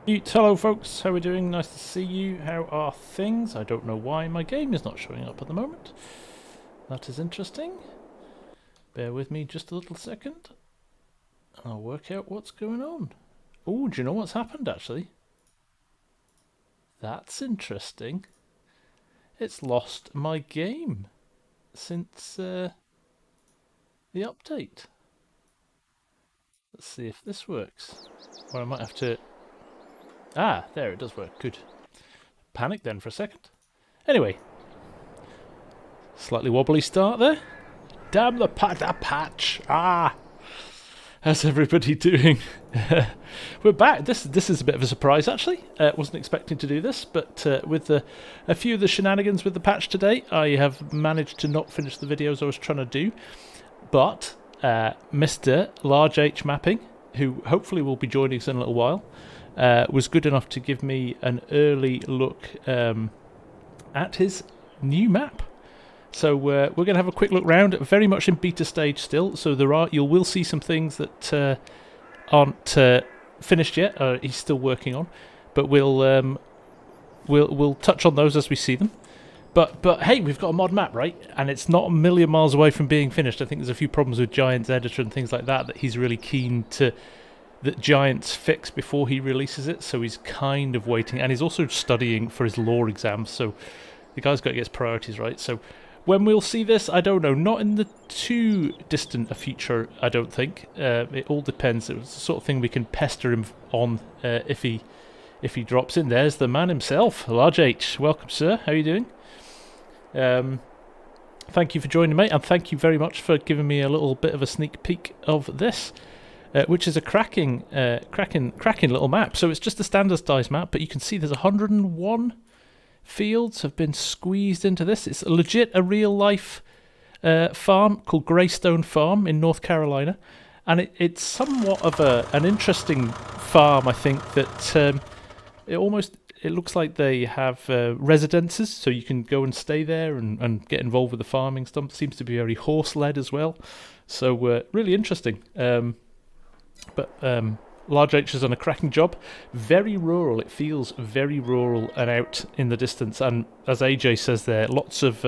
Hello folks, how are we doing? Nice to see you. How are things? I don't know why my game is not showing up at the moment. That is interesting. Bear with me just a little second. I'll work out what's going on. Oh, do you know what's happened actually? That's interesting. It's lost my game since the update. Let's see if this works. Or I might have to... Ah, there, it does work. Good. Panic then for a second. Anyway. Slightly wobbly start there. Damn the patch! Ah! How's everybody doing? We're back. This is a bit of a surprise actually. Wasn't expecting to do this, but with a few of the shenanigans with the patch today, I have managed to not finish the videos I was trying to do. But Mr. Large H Mapping, who hopefully will be joining us in a little while, was good enough to give me an early look at his new map. So we're going to have a quick look round. Very much in beta stage still, so you will see some things that aren't finished yet. He's still working on, but we'll touch on those as we see them. But hey, we've got a mod map, right? And it's not a million miles away from being finished. I think there's a few problems with Giant's editor and things like that he's really keen that Giant's fix before he releases it. So he's kind of waiting, and he's also studying for his law exams. So the guy's got to get his priorities right. So when we'll see this, I don't know. Not in the too distant a future, I don't think. It all depends. It's the sort of thing we can pester him on if he drops in. There's the man himself, Large H. Welcome, sir. How are you doing? Thank you for joining me, and thank you very much for giving me a little bit of a sneak peek of this, which is a cracking little map. So it's just a standardized map, but you can see there's 101 fields have been squeezed into this. It's a real life farm called Greystone Farm in North Carolina, and it's somewhat of an interesting farm. I think that it looks like they have residences, so you can go and stay there and get involved with the farming stuff. Seems to be very horse-led as well, so really interesting. But Large H has done a cracking job. Very rural. It feels very rural and out in the distance. And as AJ says there, lots of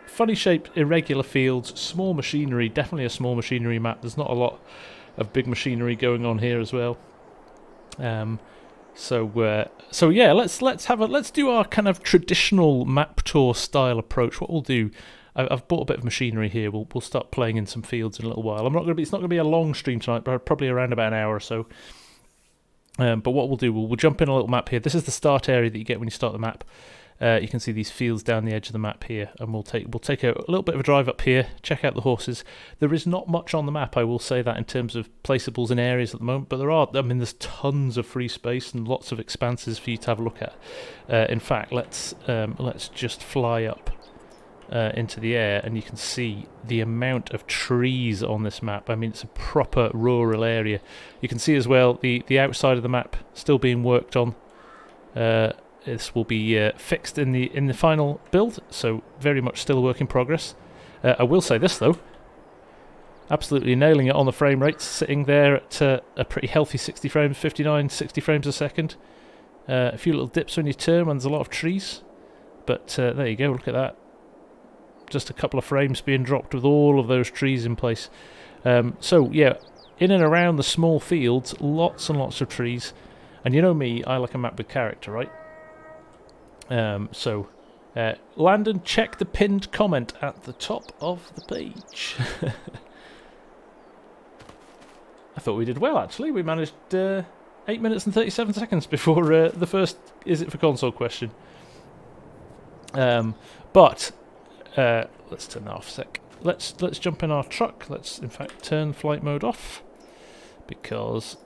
funny-shaped, irregular fields, small machinery. Definitely a small machinery map. There's not a lot of big machinery going on here as well. So yeah, let's do our kind of traditional map tour style approach. What we'll do, I've bought a bit of machinery here. We'll start playing in some fields in a little while. It's not going to be a long stream tonight, but probably around about an hour or so. But what we'll do, we'll jump in a little map here. This is the start area that you get when you start the map. You can see these fields down the edge of the map here, and we'll take a little bit of a drive up here, check out the horses. There is not much on the map, I will say that, in terms of placeables in areas at the moment, but there's tons of free space and lots of expanses for you to have a look at. In fact, let's just fly up into the air, and you can see the amount of trees on this map. I mean, it's a proper rural area. You can see as well the outside of the map still being worked on. This will be fixed in the final build, so very much still a work in progress. I will say this though, absolutely nailing it on the frame rates, sitting there at a pretty healthy 60 frames, 59, 60 frames a second. A few little dips when you turn when there's a lot of trees, but there you go, look at that. Just a couple of frames being dropped with all of those trees in place. So yeah, in and around the small fields, lots and lots of trees. And you know me, I like a map with character, right? Landon, check the pinned comment at the top of the page. I thought we did well, actually. We managed 8 minutes and 37 seconds before the first "is it for console" question. But let's turn that off a sec. Let's jump in our truck. Let's in fact turn flight mode off, because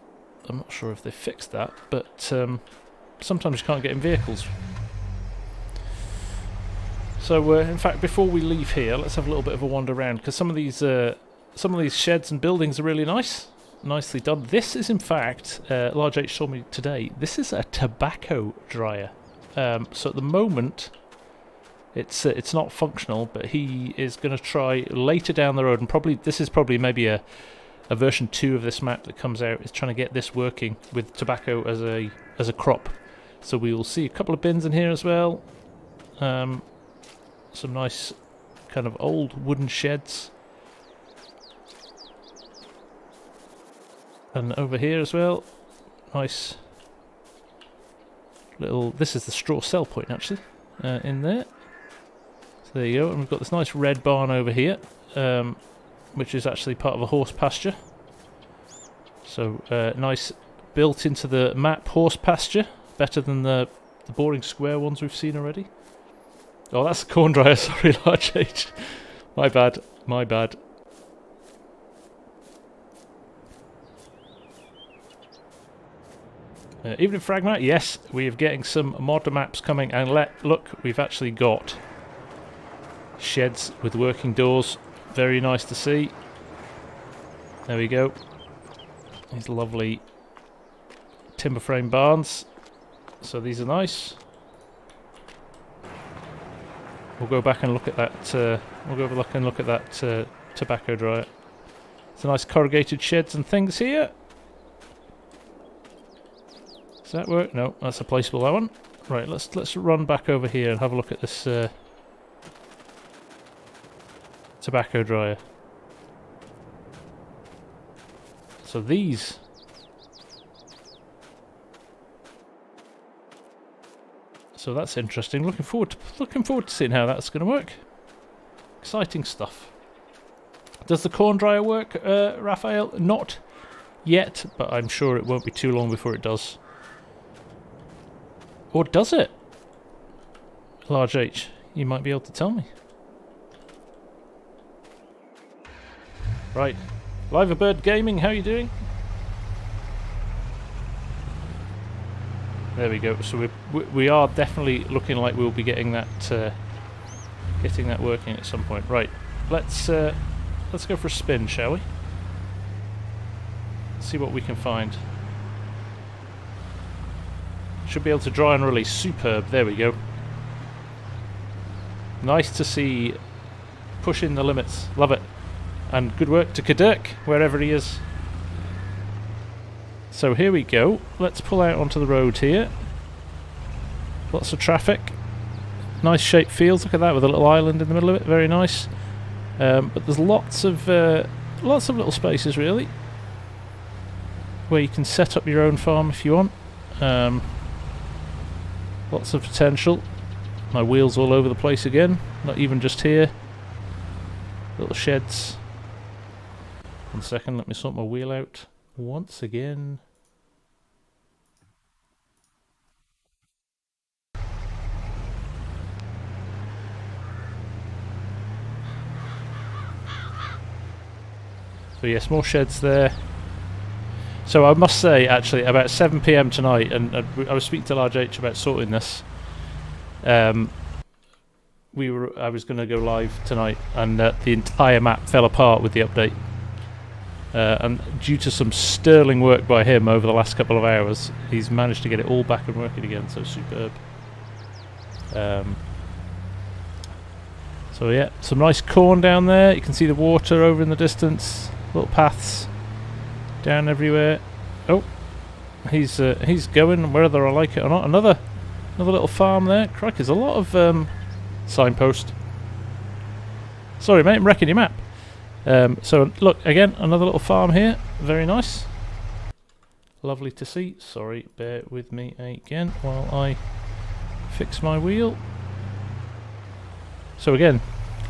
I'm not sure if they fixed that, but sometimes you can't get in vehicles. So in fact, before we leave here, let's have a little bit of a wander around, because some of these sheds and buildings are really nicely done. This is in fact, Large H told me today, this is a tobacco dryer. So at the moment, it's not functional, but he is going to try later down the road, and this is probably maybe a a version 2 of this map that comes out is trying to get this working with tobacco as a crop. So we will see a couple of bins in here as well. Some nice kind of old wooden sheds. And over here as well, nice little, this is the straw sell point actually, in there. So there you go, and we've got this nice red barn over here, which is actually part of a horse pasture. So nice built into the map horse pasture, better than the boring square ones we've seen already. Oh, that's a corn dryer, sorry, large H. My bad, my bad. Evening Fragma, yes, we are getting some mod maps coming, and look, we've actually got sheds with working doors. Very nice to see. There we go. These lovely timber frame barns. So these are nice. We'll go back and look at that. We'll go back and look at that tobacco dryer. Some nice corrugated sheds and things here. Does that work? No, that's a placeable, that one. Right, let's run back over here and have a look at this tobacco dryer. So these. So that's interesting. Looking forward to seeing how that's going to work. Exciting stuff. Does the corn dryer work, Raphael? Not yet, but I'm sure it won't be too long before it does. Or does it? Large H, you might be able to tell me. Right, Liverbird Gaming, how are you doing? There we go. So we are definitely looking like we'll be getting that working at some point. Right, let's go for a spin, shall we? See what we can find. Should be able to dry and release. Superb. There we go. Nice to see pushing the limits. Love it. And good work to Kadirk, wherever he is. So here we go. Let's pull out onto the road here. Lots of traffic. Nice shaped fields. Look at that with a little island in the middle of it. Very nice. But there's lots of little spaces really, where you can set up your own farm if you want. Lots of potential. My wheels all over the place again. Not even just here. Little sheds. 1 second, let me sort my wheel out once again. So yes, more sheds there. So I must say, actually, about 7 PM tonight, and I was speaking to Large H about sorting this. I was going to go live tonight, and the entire map fell apart with the update. And due to some sterling work by him over the last couple of hours, he's managed to get it all back and working again. So superb. So yeah, some nice corn down there. You can see the water over in the distance. Little paths down everywhere. Oh, he's going whether I like it or not. Another little farm there. Crikey, there's a lot of signpost. Sorry mate, I'm wrecking your map. So look, again, another little farm here. Very nice. Lovely to see. Sorry, bear with me again while I fix my wheel. So again,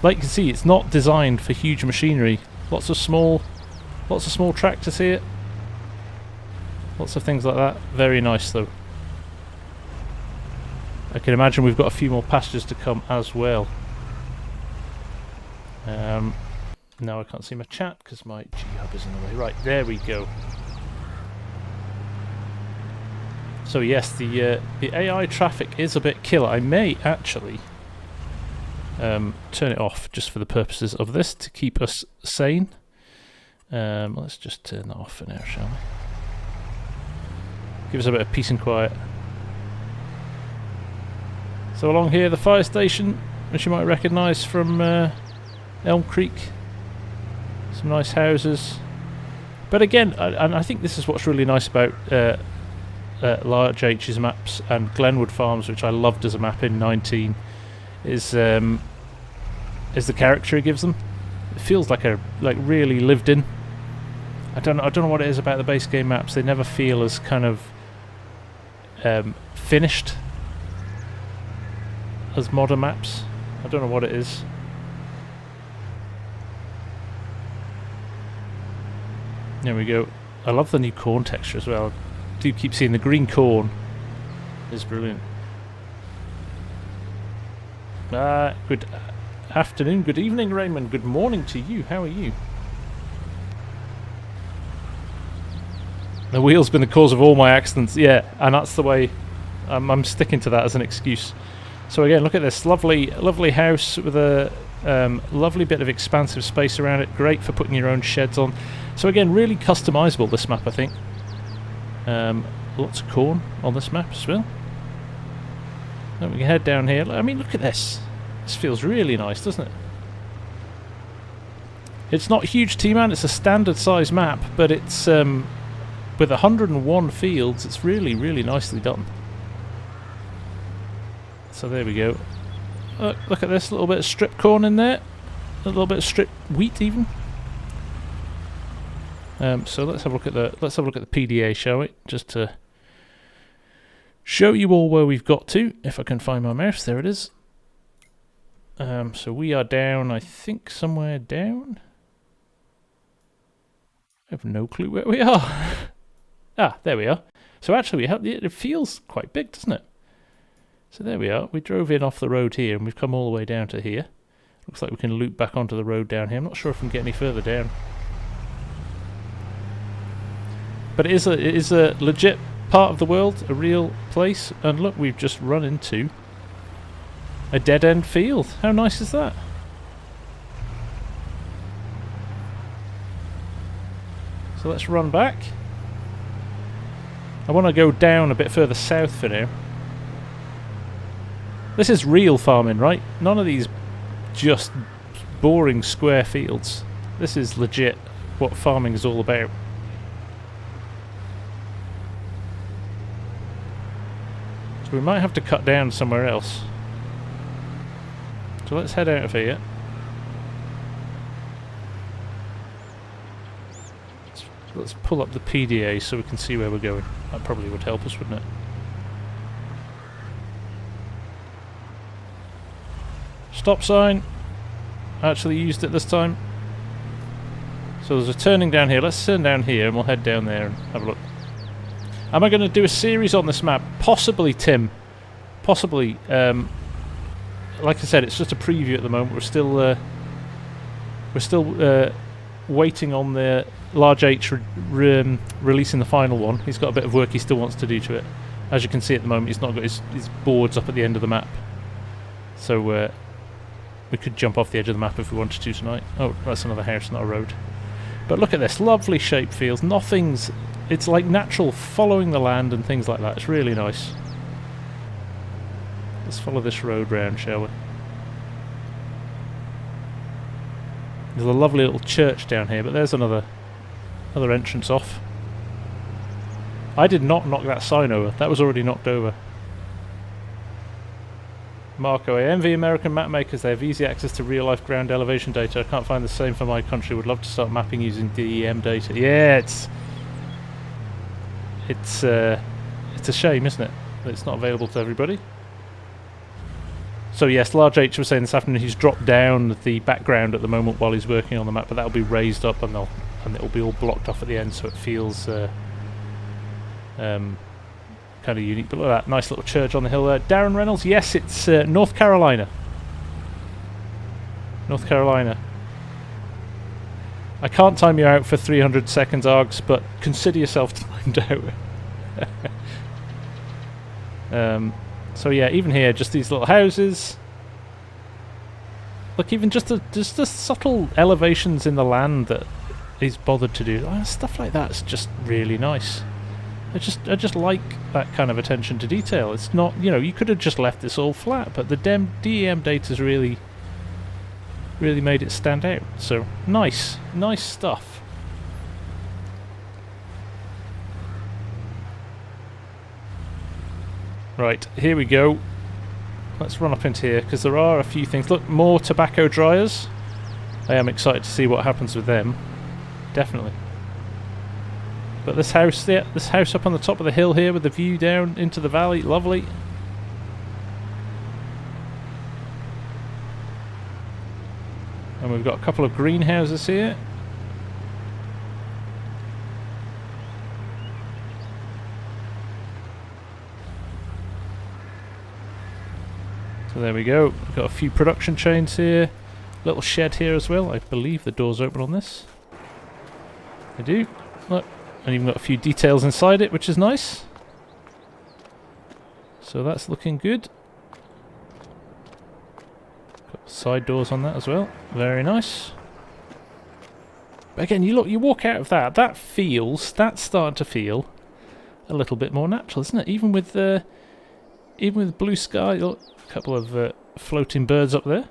like you can see, it's not designed for huge machinery. Lots of small tractors here. Lots of things like that. Very nice though. I can imagine we've got a few more pastures to come as well. Now I can't see my chat because my G-Hub is in the way. Right, there we go. So yes, the AI traffic is a bit killer. I may actually turn it off just for the purposes of this to keep us sane. Let's just turn that off for now, shall we? Give us a bit of peace and quiet. So along here, the fire station, which you might recognise from Elm Creek. Some nice houses. But again, and I think this is what's really nice about Large H's maps and Glenwood Farms, which I loved as a map in 19, is the character it gives them. It feels like really lived in. I don't know what it is about the base game maps. They never feel as kind of finished as modern maps. I don't know what it is. There we go. I love the new corn texture as well. I do keep seeing the green corn. It's brilliant. Good afternoon, good evening, Raymond. Good morning to you. How are you? The wheel's been the cause of all my accidents. Yeah, and that's the way I'm sticking to that as an excuse. So again, look at this lovely house with a lovely bit of expansive space around it. Great for putting your own sheds on. So again, really customizable, this map, I think. Lots of corn on this map as well. Then we can head down here. I mean, look at this. This feels really nice, doesn't it? It's not huge, T-Man. It's a standard size map, but it's with 101 fields. It's really, really nicely done. So there we go. Look at this, little bit of strip corn in there, a little bit of strip wheat even. So let's have a look at the PDA, shall we? Just to show you all where we've got to. If I can find my mouse, there it is. So we are down, I think, somewhere down. I have no clue where we are. Ah, there we are. So actually, it feels quite big, doesn't it? So there we are. We drove in off the road here, and we've come all the way down to here. Looks like we can loop back onto the road down here. I'm not sure if we can get any further down. But it is a legit part of the world, a real place. And look, we've just run into a dead-end field. How nice is that? So let's run back. I want to go down a bit further south for now. This is real farming, right? None of these just boring square fields. This is legit what farming is all about. So we might have to cut down somewhere else. So let's head out of here. Let's pull up the PDA so we can see where we're going. That probably would help us, wouldn't it? Stop sign. I actually used it this time. So there's a turning down here. Let's turn down here and we'll head down there and have a look. Am I going to do a series on this map? Possibly, Tim. Possibly. Like I said, it's just a preview at the moment. We're still waiting on the Large H releasing the final one. He's got a bit of work he still wants to do to it. As you can see at the moment, he's not got his boards up at the end of the map. So we could jump off the edge of the map if we wanted to tonight. Oh, that's another house, not a road. But look at this, lovely shaped fields. It's like natural, following the land and things like that. It's really nice. Let's follow this road round, shall we? There's a lovely little church down here, but there's another entrance off. I did not knock that sign over. That was already knocked over. Marco, I envy American map makers. They have easy access to real-life ground elevation data. I can't find the same for my country. Would love to start mapping using DEM data. Yeah, it's a shame, isn't it, that it's not available to everybody. So yes, Large H was saying this afternoon he's dropped down the background at the moment while he's working on the map, but that'll be raised up and it'll be all blocked off at the end, so it feels kind of unique. But look at that nice little church on the hill there. Darren Reynolds, yes, it's North Carolina. North Carolina. I can't time you out for 300 seconds, Args, but consider yourself timed out. So yeah, even here, just these little houses. Look, even just the subtle elevations in the land that he's bothered to do. Stuff like that's just really nice. I just like that kind of attention to detail. It's not, you could have just left this all flat, but the DEM data's really made it stand out. So nice stuff. Right, here we go. Let's run up into here, because there are a few things. Look, more tobacco dryers. I am excited to see what happens with them. Definitely. But this house, yeah, this house up on the top of the hill here with the view down into the valley, lovely. And we've got a couple of greenhouses here. So there we go. We've got a few production chains here. Little shed here as well. I believe the door's open on this. I do. Look. And even got a few details inside it, which is nice. So that's looking good. Got side doors on that as well. Very nice. But again, you look, you walk out of that. That's starting to feel a little bit more natural, isn't it? Even with blue sky. Look, a couple of floating birds up there.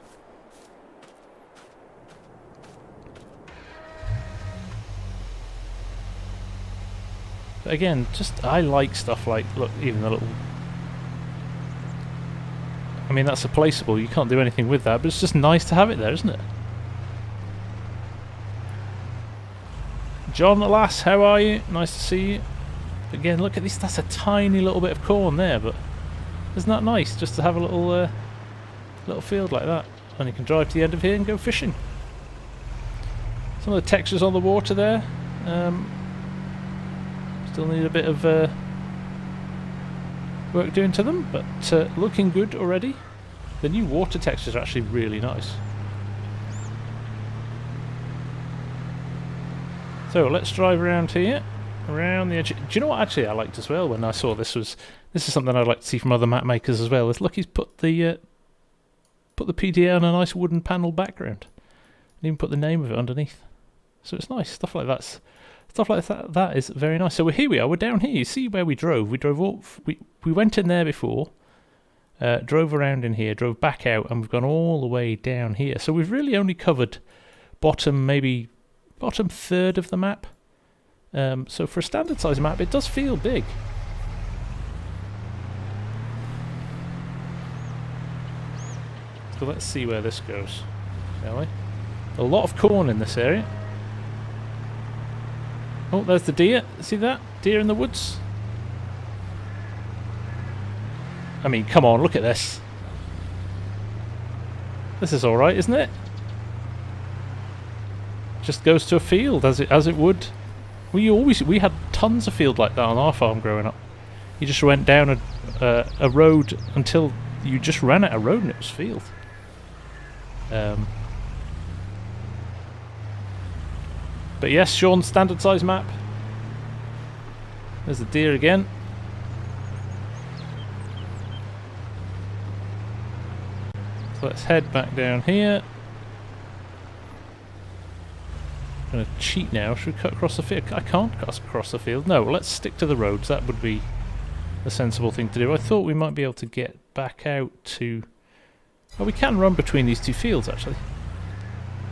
But again, just I like stuff like, look, even the little... I mean, that's a placeable, you can't do anything with that, but it's just nice to have it there, isn't it? John, alas, how are you? Nice to see you. Again, look at this, that's a tiny little bit of corn there, but isn't that nice, just to have a little little field like that? And you can drive to the end of here and go fishing. Some of the textures on the water there. Still need a bit of work doing to them, but looking good already. The new water textures are actually really nice. So let's drive around here, around the edge. Do you know what actually I liked as well when I saw this is something I'd like to see from other map makers as well. Is look, he's put the PDA on a nice wooden panel background, and even put the name of it underneath. So it's nice stuff like that. Stuff like that, that is very nice. So here we are, we're down here. You see where we drove? We drove all, we went in there before, drove around in here, drove back out, and we've gone all the way down here. So we've really only covered bottom third of the map. So for a standard size map, it does feel big. So let's see where this goes, shall we? A lot of corn in this area. Oh, there's the deer. See that? Deer in the woods. I mean, come on, look at this. This is alright, isn't it? Just goes to a field as it would. We had tons of field like that on our farm growing up. You just went down a road until you just ran out of road and it was field. But yes, Sean, standard size map. There's the deer again. So let's head back down here. I'm going to cheat now. Should we cut across the field? I can't cut across the field. No, well, let's stick to the roads. That would be a sensible thing to do. I thought we might be able to get back out to... Well, we can run between these two fields, actually.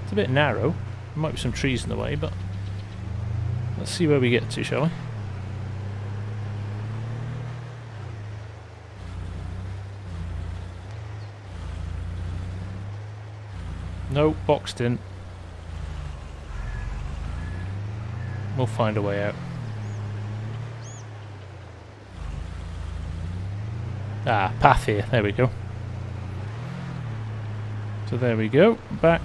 It's a bit narrow. There might be some trees in the way, but let's see where we get to, shall we? No, boxed in. We'll find a way out. Ah, path here. There we go. So there we go. Back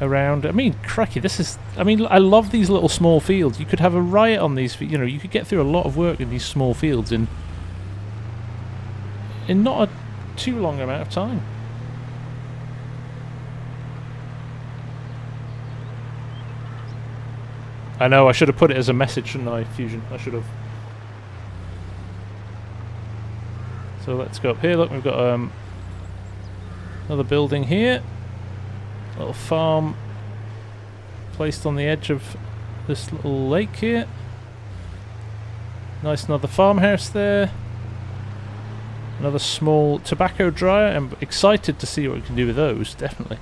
around. I mean, crikey, this is... I mean, I love these little small fields. You could have a riot on these... You know, you could get through a lot of work in these small fields in not a too long amount of time. I know, I should have put it as a message, shouldn't I, Fusion? I should have. So let's go up here. Look, we've got another building here. Little farm placed on the edge of this little lake here. Nice, another farmhouse there. Another small tobacco dryer. I'm excited to see what we can do with those, definitely.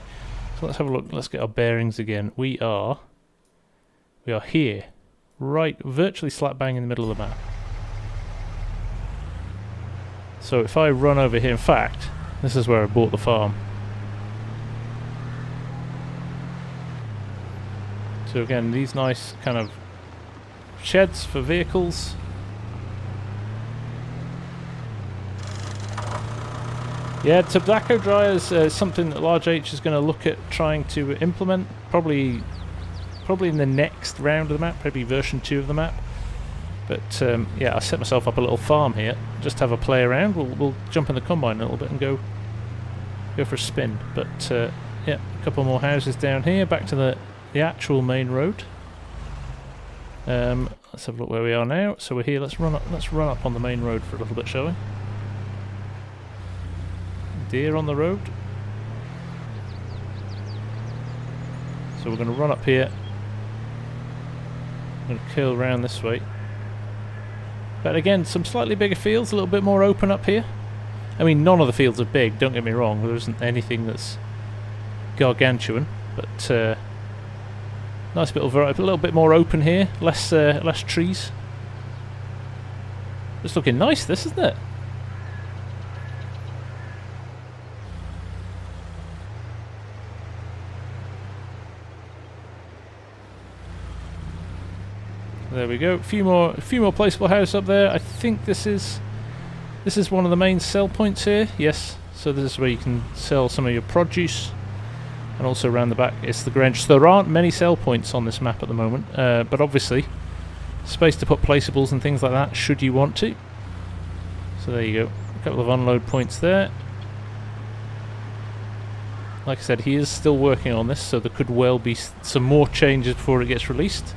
So let's have a look. Let's get our bearings again. We are here, right, virtually slap bang in the middle of the map. So if I run over here, in fact, this is where I bought the farm. So again, these nice kind of sheds for vehicles. Yeah, tobacco dryers is something that Large H is going to look at trying to implement, probably in the next round of the map, maybe version 2 of the map. But yeah, I set myself up a little farm here, just to have a play around. We'll jump in the combine a little bit and go for a spin. But yeah, a couple more houses down here, back to the actual main road. Let's have a look where we are now. So we're here. Let's run up on the main road for a little bit, shall we? Deer on the road. So we're going to run up here. I'm going to curl around this way. But again, some slightly bigger fields, a little bit more open up here. I mean, none of the fields are big, don't get me wrong. There isn't anything that's gargantuan, but nice bit of variety, a little bit more open here, less trees. It's looking nice, this, isn't it? There we go. A few more placeable houses up there. I think this is one of the main sell points here. Yes. So this is where you can sell some of your produce, and also around the back it's the Grange. So there aren't many sell points on this map at the moment, but obviously space to put placeables and things like that should you want to. So there you go. A couple of unload points there. Like I said, he is still working on this, so there could well be some more changes before it gets released.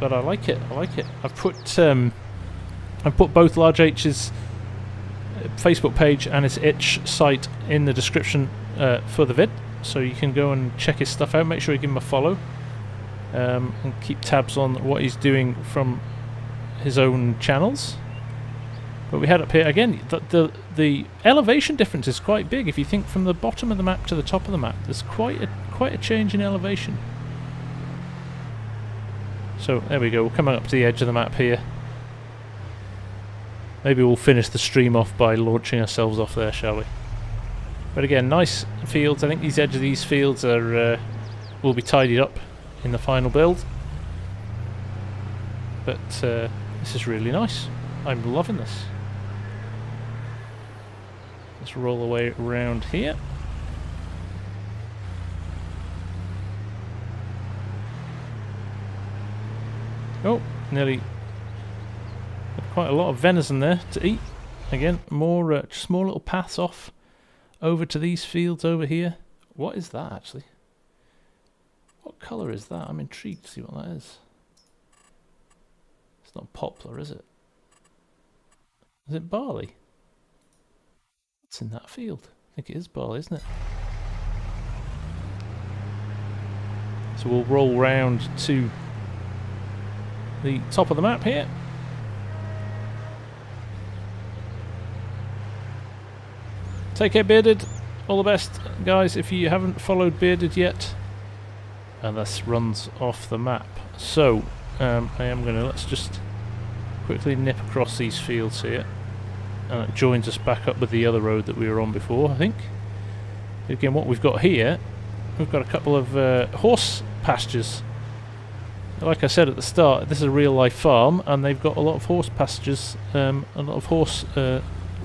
But I like it. I've put both Large H's Facebook page and his itch site in the description for the vid, so you can go and check his stuff out. Make sure you give him a follow, and keep tabs on what he's doing from his own channels. But we had up here again, the elevation difference is quite big. If you think from the bottom of the map to the top of the map, there's quite a change in elevation. So there we go, we're coming up to the edge of the map here. Maybe we'll finish the stream off by launching ourselves off there, shall we? But again, nice fields. I think these edges of these fields are will be tidied up in the final build. But this is really nice. I'm loving this. Let's roll away around here. Oh, nearly quite a lot of venison there to eat. Again, more just more little paths off over to these fields over here. What is that actually? What colour is that? I'm intrigued to see what that is. It's not poplar, is it? Is it barley? What's in that field? I think it is barley, isn't it? So we'll roll round to the top of the map here. Take care, Bearded. All the best, guys. If you haven't followed Bearded yet, and this runs off the map. So I am going to, let's just quickly nip across these fields here, and it joins us back up with the other road that we were on before, I think. Again, what we've got here, we've got a couple of horse pastures. Like I said at the start, this is a real life farm, and they've got a lot of horse pastures, a lot of horse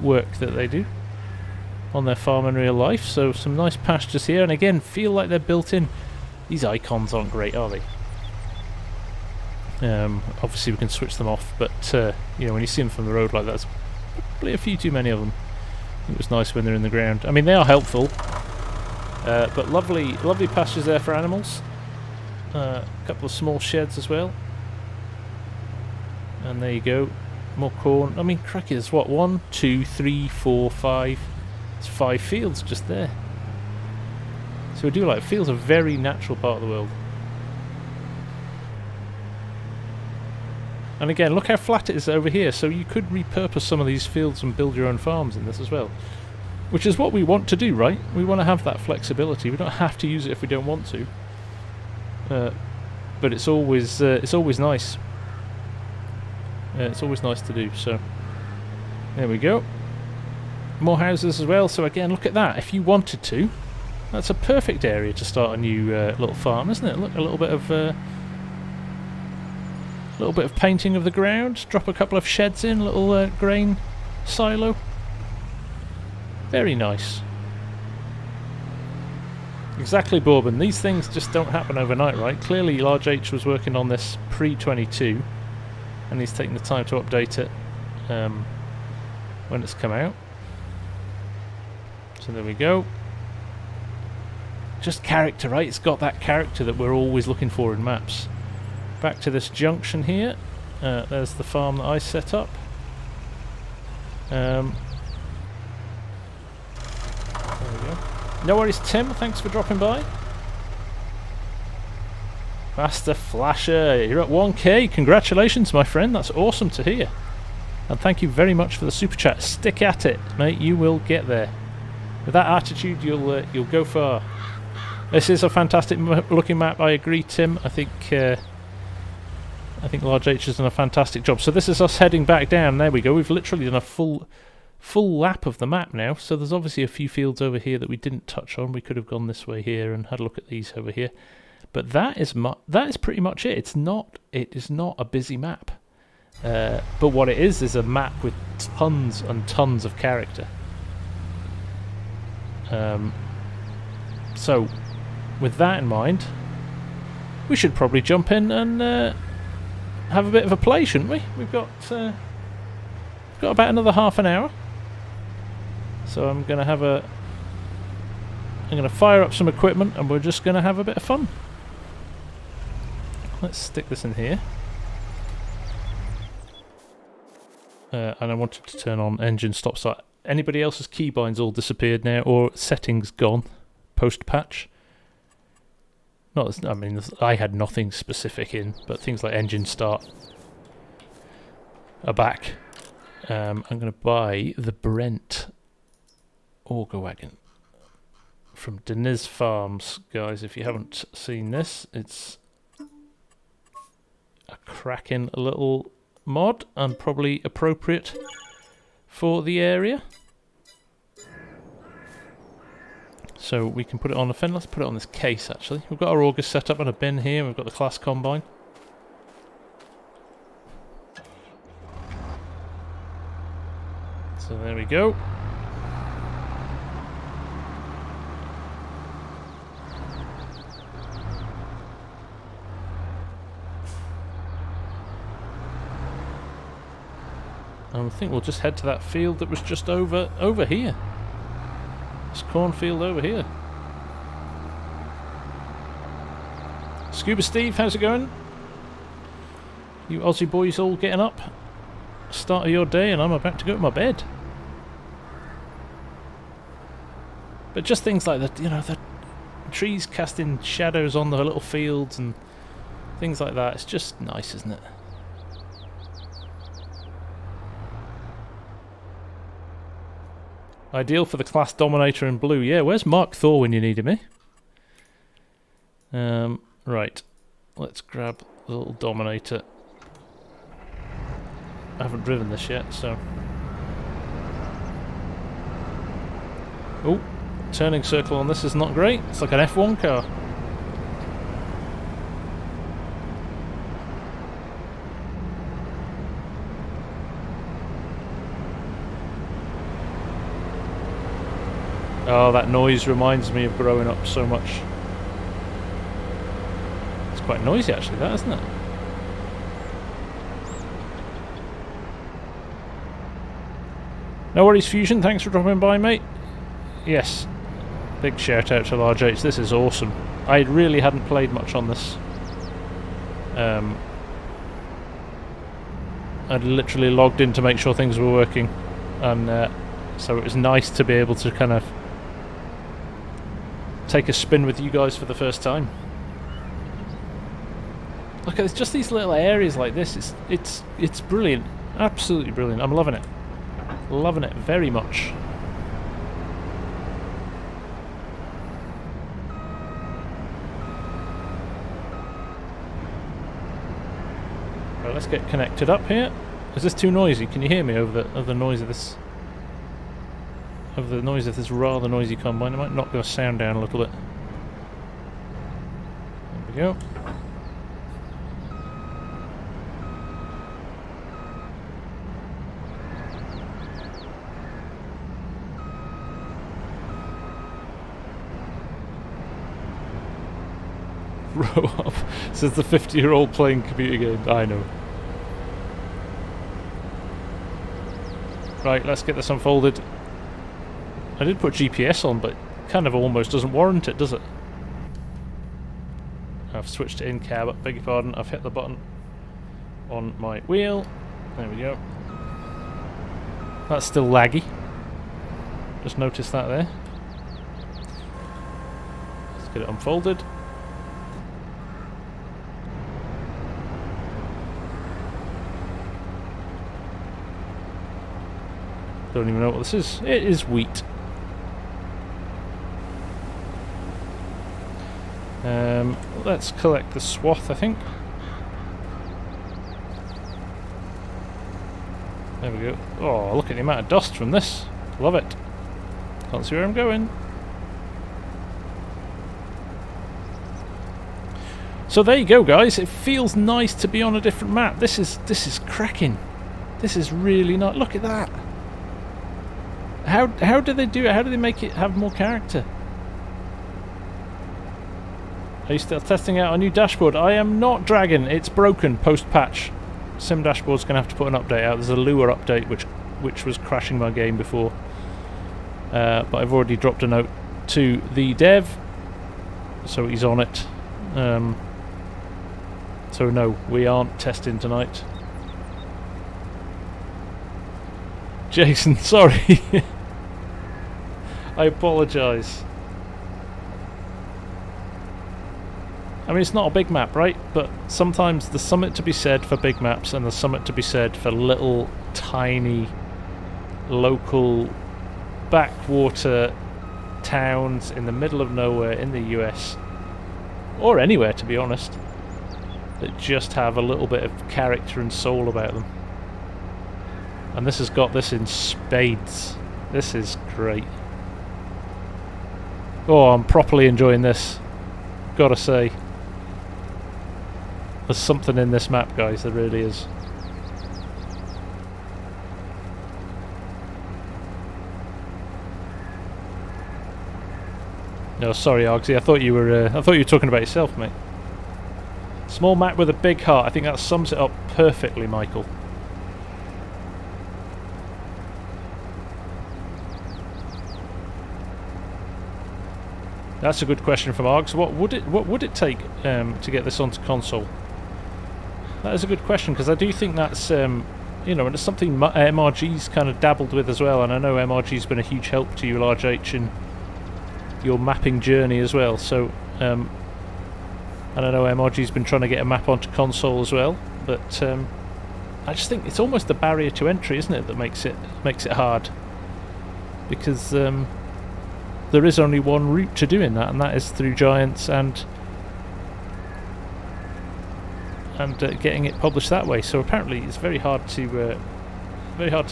work that they do on their farm in real life. So some nice pastures here, and again, feel like they're built in. These icons aren't great, are they? Obviously we can switch them off, but you know, when you see them from the road like that, there's probably a few too many of them. It was nice when they're in the ground. I mean, they are helpful, but lovely pastures there for animals. A couple of small sheds as well, and there you go, more corn. I mean, cracky, there's what, 1, 2, 3, 4, 5. It's 5 fields just there. So we do like, fields a very natural part of the world. And again, look how flat it is over here. So you could repurpose some of these fields and build your own farms in this as well, which is what we want to do, right? We want to have that flexibility. We don't have to use it if we don't want to. But it's always nice. It's always nice to do. So there we go. More houses as well. So again, look at that. If you wanted to, that's a perfect area to start a new little farm, isn't it? Look, a little bit of painting of the ground. Drop a couple of sheds in, little grain silo. Very nice. Exactly, Bourbon. These things just don't happen overnight, right? Clearly, Large H was working on this pre-22, and he's taking the time to update it when it's come out. So there we go. Just character, right? It's got that character that we're always looking for in maps. Back to this junction here. There's the farm that I set up. There we go. No worries, Tim. Thanks for dropping by. Master Flasher, you're at 1k. Congratulations, my friend. That's awesome to hear. And thank you very much for the super chat. Stick at it, mate. You will get there. With that attitude, you'll go far. This is a fantastic looking map. I agree, Tim. I think Large H has done a fantastic job. So this is us heading back down. There we go. We've literally done a full lap of the map now. So there's obviously a few fields over here that we didn't touch on. We could have gone this way here and had a look at these over here. But that is pretty much it. It is not a busy map. But what it is a map with tons and tons of character. So with that in mind, we should probably jump in and have a bit of a play, shouldn't we? We've got about another half an hour. So I'm going to fire up some equipment and we're just going to have a bit of fun. Let's stick this in here. And I wanted to turn on engine stop start. Anybody else's keybinds all disappeared now, or settings gone post patch? I mean, I had nothing specific in, but things like engine start are back. I'm going to buy the Brent Auger Wagon from Deniz Farms, guys. If you haven't seen this, it's a cracking little mod and probably appropriate for the area. So we can put it on the fence. Let's put it on this case, actually. We've got our auger set up and a bin here. We've got the class combine. So there we go. And I think we'll just head to that field that was just over here. This cornfield over here. Scuba Steve, how's it going? You Aussie boys all getting up? Start of your day and I'm about to go to my bed. But just things like that, you know, the trees casting shadows on the little fields and things like that. It's just nice, isn't it? Ideal for the class dominator in blue. Yeah, where's Mark Thor when you need him, eh? Right. Let's grab the little dominator. I haven't driven this yet, so... Oh, turning circle on this is not great. It's like an F1 car. Oh, that noise reminds me of growing up so much. It's quite noisy actually, that, isn't it? No worries, Fusion, thanks for dropping by, mate. Yes, big shout out to Large H, this is awesome. I really hadn't played much on this. I'd literally logged in to make sure things were working, and so it was nice to be able to kind of take a spin with you guys for the first time. Look, it's just these little areas like this. It's brilliant, absolutely brilliant. I'm loving it very much. Right, let's get connected up here. Is this too noisy? Can you hear me over the noise of this? Over the noise of this rather noisy combine? I might knock the sound down a little bit. There we go. Grow up, says the 50-year-old playing computer games. I know. Right, let's get this unfolded. I did put GPS on, but it kind of almost doesn't warrant it, does it? I've switched to in-cab, beg your pardon. I've hit the button on my wheel. There we go. That's still laggy. Just noticed that there. Let's get it unfolded. Don't even know what this is. It is wheat. Let's collect the swath, I think. There we go. Oh, look at the amount of dust from this. Love it. Can't see where I'm going. So there you go, guys. It feels nice to be on a different map. This is cracking. This is really nice. Look at that. How do they do it? How do they make it have more character? Are you still testing out a new dashboard? I am not, Dragon. It's broken post-patch. Sim Dashboard's going to have to put an update out. There's a Lure update which was crashing my game before. But I've already dropped a note to the dev, so he's on it. So no, we aren't testing tonight. Jason, sorry. I apologise. I mean, it's not a big map, right? But sometimes there's something to be said for big maps, and there's something to be said for little, tiny, local, backwater towns in the middle of nowhere in the US, or anywhere, to be honest, that just have a little bit of character and soul about them. And this has got this in spades. This is great. Oh, I'm properly enjoying this. Gotta say. There's something in this map, guys, there really is. No, sorry, Argsy. I thought you were talking about yourself, mate. Small map with a big heart. I think that sums it up perfectly, Michael. That's a good question from Args. What would it take to get this onto console? That is a good question, because I do think that's you know, and it's something MRG's kind of dabbled with as well, and I know MRG's been a huge help to you, Large H, in your mapping journey as well. So, and I know MRG's been trying to get a map onto console as well, but I just think it's almost the barrier to entry, isn't it, that makes it hard, because there is only one route to doing that, and that is through Giants and getting it published that way. So apparently it's very hard to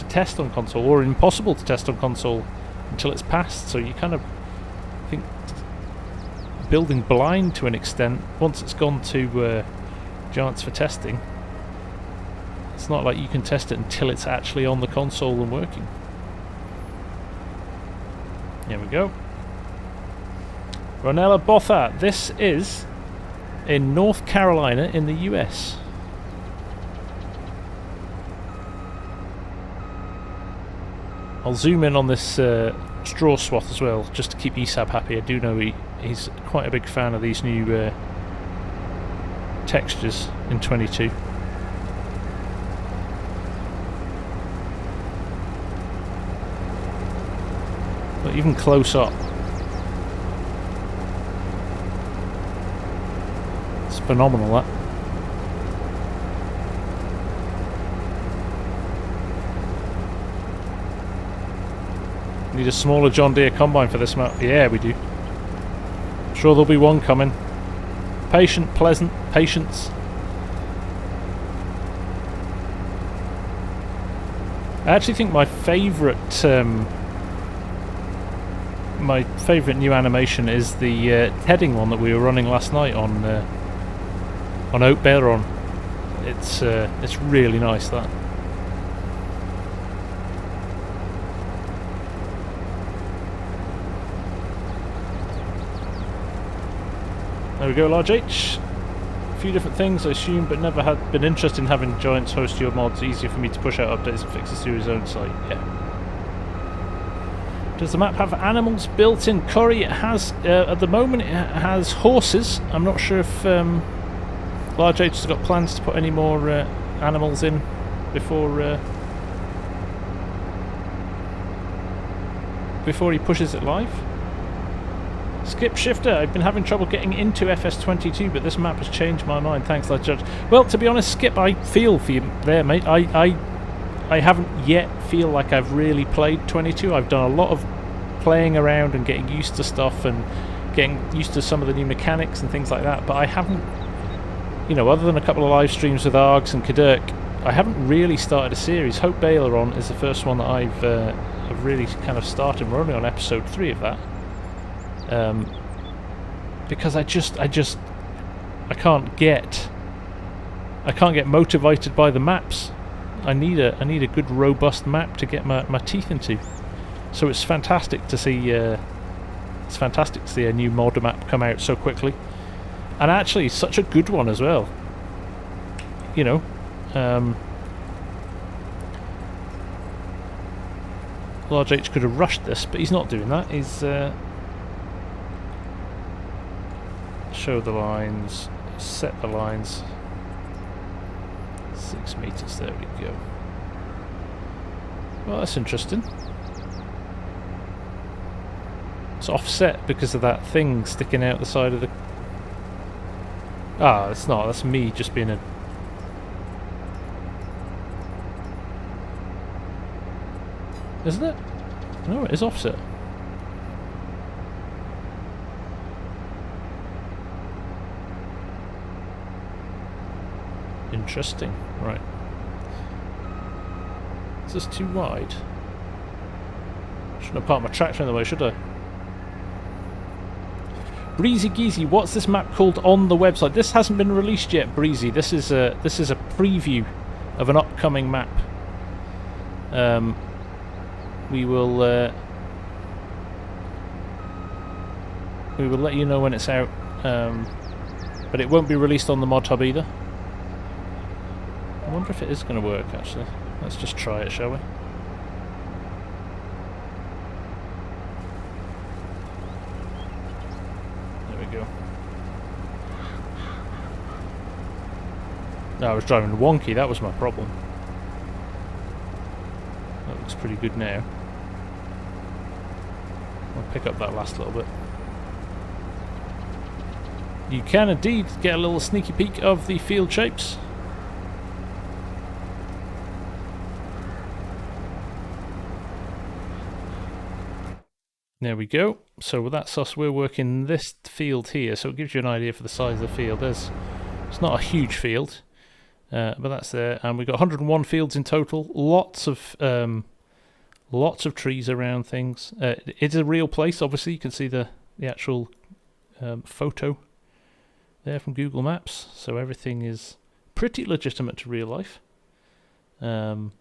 test on console, or impossible to test on console until it's passed. So you kind of think building blind to an extent. Once it's gone to Giants for testing, it's not like you can test it until it's actually on the console and working. There we go. Ronella Botha. This is in North Carolina in the US. I'll zoom in on this straw swath as well, just to keep Esab happy. I do know he's quite a big fan of these new textures in 22. But even close up, it's phenomenal, that. Need a smaller John Deere combine for this map. Yeah, we do. Sure, there'll be one coming. Patient, pleasant, patience. I actually think my favourite new animation is the heading one that we were running last night on Haut Beyleron. It's really nice, that. There we go, Large H. A few different things, I assume, but never had been interested in having giants host your mods. Easier for me to push out updates and fixes to his own site. Yeah. Does the map have animals built in? Corey, it has, at the moment, it has horses. I'm not sure if Large H has got plans to put any more animals in before he pushes it live. Skip Shifter, I've been having trouble getting into FS22, but this map has changed my mind. Thanks, Large Judge. Well, to be honest, Skip, I feel for you there, mate. I haven't yet feel like I've really played 22. I've done a lot of playing around and getting used to stuff and getting used to some of the new mechanics and things like that, but I haven't, you know, other than a couple of live streams with Args and Kadurk, I haven't really started a series. Haut Beyleron is the first one that I've really kind of started. We're only on episode 3 of that. Because I can't get motivated by the maps. I need a good robust map to get my teeth into. So it's fantastic to see a new mod map come out so quickly, and actually such a good one as well. You know, Large H could have rushed this, but he's not doing that. He's show the lines, set the lines. 6 meters, there we go. Well, that's interesting. It's offset because of that thing sticking out the side of the... Ah, it's not, that's me just being a... Isn't it? No, it is offset. Interesting. Right. Is this too wide? Shouldn't have parked my tractor in the way, should I? Breezy Geezy, what's this map called on the website? This hasn't been released yet, Breezy. This is a preview of an upcoming map. We will let you know when it's out, but it won't be released on the mod hub either. I wonder if it is going to work, actually. Let's just try it, shall we? There we go. No, I was driving wonky, that was my problem. That looks pretty good now. I'll pick up that last little bit. You can indeed get a little sneaky peek of the field shapes. There we go. So with that sauce, we're working this field here, so it gives you an idea for the size of the field. It's not a huge field, but that's there. And we've got 101 fields in total. Lots of trees around things. It's a real place. Obviously, you can see the actual photo there from Google Maps. So everything is pretty legitimate to real life. So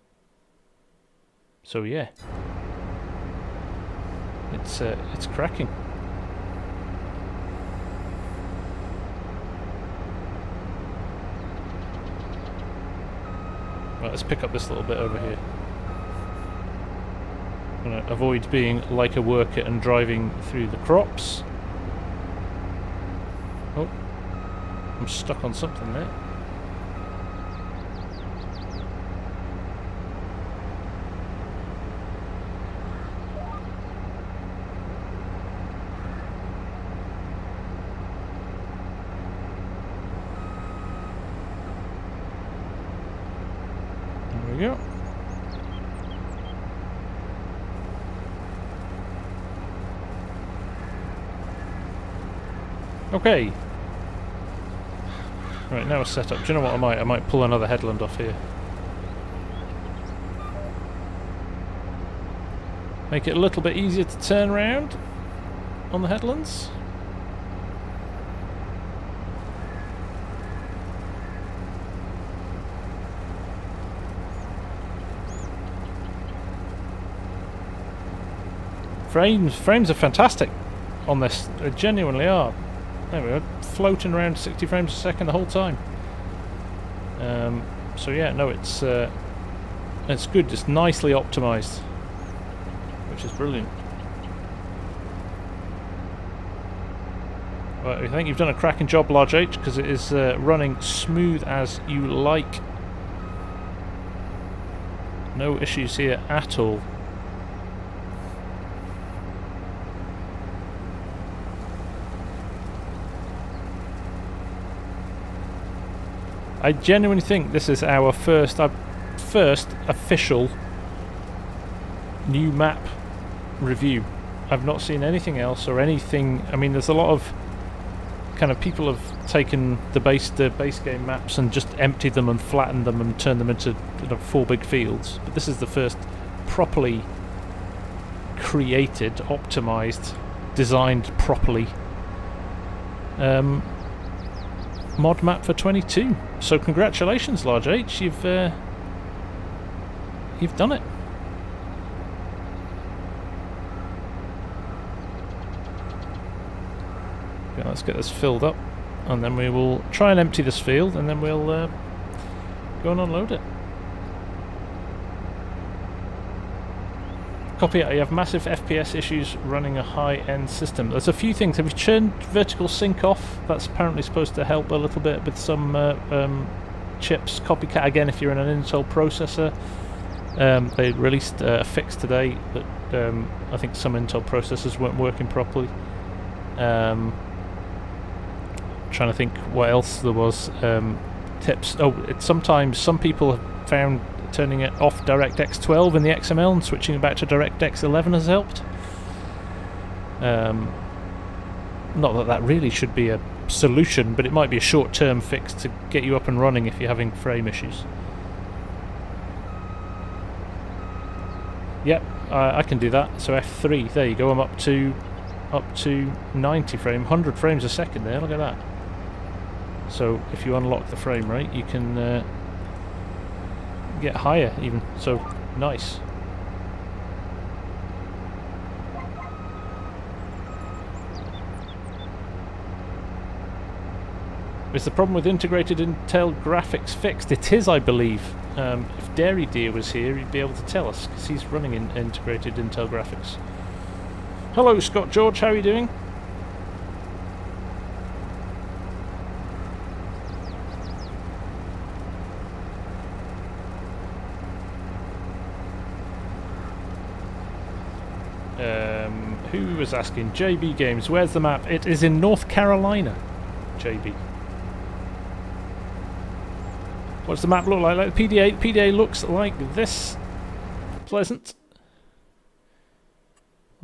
yeah. It's cracking. Right, let's pick up this little bit over here. I'm going to avoid being like a worker and driving through the crops. Oh, I'm stuck on something there. Go. Okay. Right, now we're set up. Do you know what I might pull another headland off here. Make it a little bit easier to turn around on the headlands. Frames are fantastic on this. They genuinely are. There we go, floating around 60 frames a second the whole time. So yeah, no, it's good. It's nicely optimized, which is brilliant. Right, I think you've done a cracking job, Large H, because it is running smooth as you like. No issues here at all. I genuinely think this is our first official new map review. I've not seen anything else or anything. I mean, there's a lot of kind of people have taken the base game maps and just emptied them and flattened them and turned them into, you know, 4 big fields. But this is the first properly created, optimized, designed properly mod map for 22. So congratulations, Large H, you've done it. Okay, let's get this filled up, and then we will try and empty this field, and then we'll go and unload it. Copy it. You have massive FPS issues running a high-end system. There's a few things. Have you turned vertical sync off? That's apparently supposed to help a little bit with some chips. Copycat again if you're in an Intel processor. They released a fix today that I think some Intel processors weren't working properly. Trying to think what else there was. Tips. Oh, sometimes some people have found turning it off DirectX 12 in the XML and switching it back to DirectX 11 has helped. Not that that really should be a solution, but it might be a short-term fix to get you up and running if you're having frame issues. Yep, I can do that. So F3, there you go. I'm up to 90 frame, 100 frames a second there. Look at that. So if you unlock the frame rate, you can get higher even. So nice. Is the problem with integrated Intel graphics fixed? It is, I believe. If Dairy Deer was here, he'd be able to tell us, because he's running in integrated Intel graphics. Hello, Scott George, how are you doing? Who was asking? JB Games, where's the map? It is in North Carolina, JB. What's the map look like? Like the PDA? PDA looks like this. Pleasant.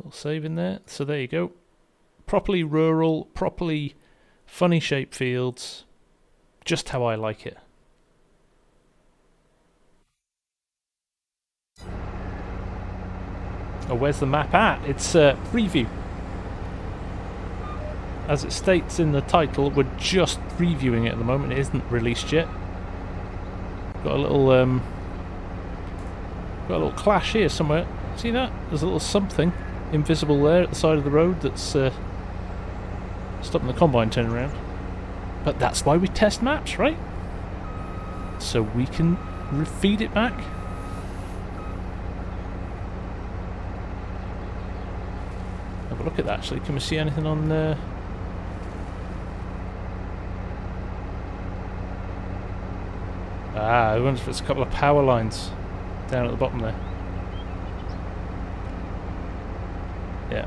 We'll save in there. So there you go. Properly rural, properly funny shaped fields. Just how I like it. Oh, where's the map at? It's preview. As it states in the title, we're just previewing it at the moment. It isn't released yet. Got a little clash here somewhere. See that? There's a little something invisible there at the side of the road that's stopping the combine turning around. But that's why we test maps, right? So we can feed it back. Have a look at that actually. Can we see anything on there? Ah, I wonder if it's a couple of power lines down at the bottom there. Yeah.